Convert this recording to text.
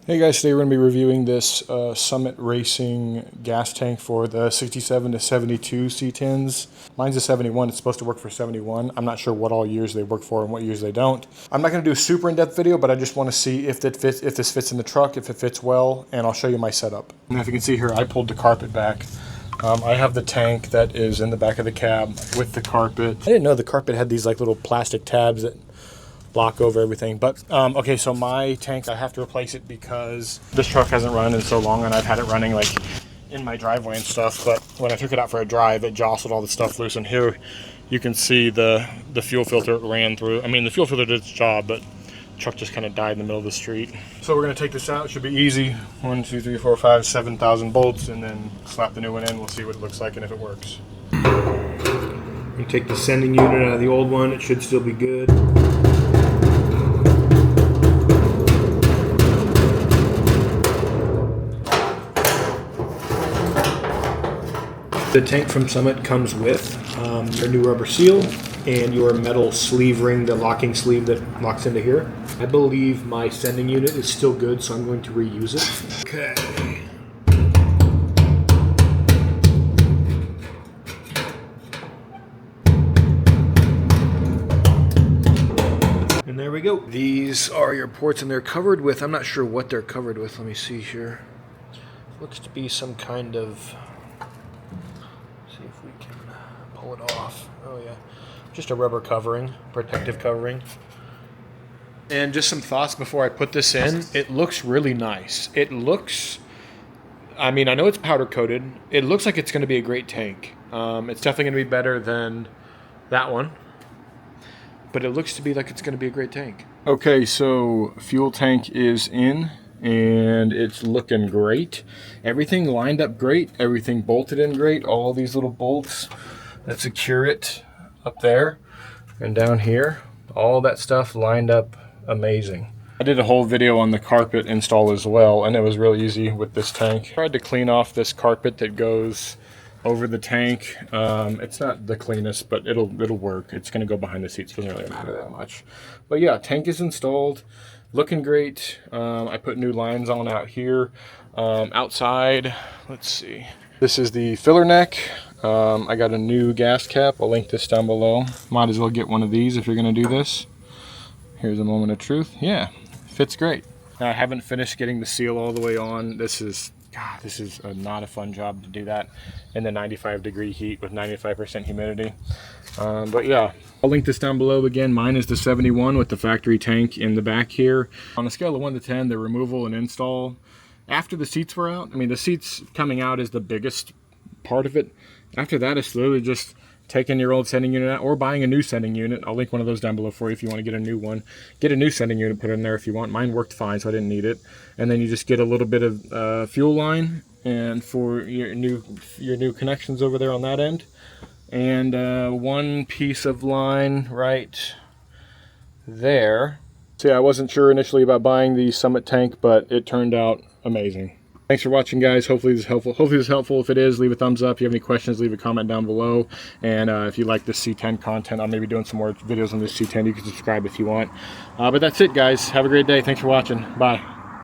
Hey guys, today we're going to be reviewing this Summit Racing gas tank for the 67 to 72 C10s. Mine's a 71. It's supposed to work for 71. I'm not sure what all years they work for and what years they don't. I'm not going to do a super in-depth video, but I just want to see if this fits in the truck, if it fits well, and I'll show you my setup. And if you can see here, I pulled the carpet back. I have the tank that is in the back of the cab with the carpet. I didn't know the carpet had these like little plastic tabs that lock over everything. But okay, so my tank, I have to replace it because this truck hasn't run in so long, and I've had it running like in my driveway and stuff. But when I took it out for a drive, it jostled all the stuff loose. And here you can see the fuel filter ran through. I mean, the fuel filter did its job, but the truck just kind of died in the middle of the street. So we're gonna take this out. It should be easy. 1, 2, 3, 4, 5, 7,000 bolts, and then slap the new one in. We'll see what it looks like and if it works. You take the sending unit out of the old one. It should still be good. The tank from Summit comes with your new rubber seal and your metal sleeve ring, the locking sleeve that locks into here. I believe my sending unit is still good, so I'm going to reuse it. Okay. And there we go. These are your ports, and they're covered with, I'm not sure what they're covered with. Let me see here. Looks to be some kind of, see if we can pull it off. Oh yeah, just a rubber covering, protective covering. And just some thoughts before I put this in. It looks really nice. It looks, I mean, I know it's powder coated. It looks like it's going to be a great tank. It's definitely going to be better than that one, but it looks to be like it's going to be a great tank. Okay, so fuel tank is in, and it's looking great. Everything lined up great. Everything bolted in great. All these little bolts that secure it up there and down here, all that stuff lined up amazing. I did a whole video on the carpet install as well, and it was real easy with this tank. I tried to clean off this carpet that goes over the tank. It's not the cleanest, but it'll work. It's going to go behind the seats. Doesn't really matter that much. But yeah, tank is installed. Looking great. I put new lines on out here. Outside, let's see. This is the filler neck. I got a new gas cap. I'll link this down below. Might as well get one of these if you're going to do this. Here's a moment of truth. Yeah, fits great. Now, I haven't finished getting the seal all the way on. This is not a fun job to do that in the 95-degree heat with 95% humidity. But yeah, I'll link this down below again. Mine is the 71 with the factory tank in the back here. On a scale of 1 to 10, the removal and install after the seats were out, I mean, the seats coming out is the biggest part of it. After that, it's literally just taking your old sending unit out or buying a new sending unit. I'll link one of those down below for you if you want to get a new one. Get a new sending unit, put it in there if you want. Mine worked fine, so I didn't need it. And then you just get a little bit of fuel line, and for your new connections over there on that end, and one piece of line right there. So yeah, I wasn't sure initially about buying the Summit tank, but it turned out amazing. Thanks for watching, guys. Hopefully this is helpful. If it is, leave a thumbs up. If you have any questions, leave a comment down below. And if you like this C10 content, I'll maybe doing some more videos on this C10. You can subscribe if you want. But that's it, guys. Have a great day. Thanks for watching. Bye.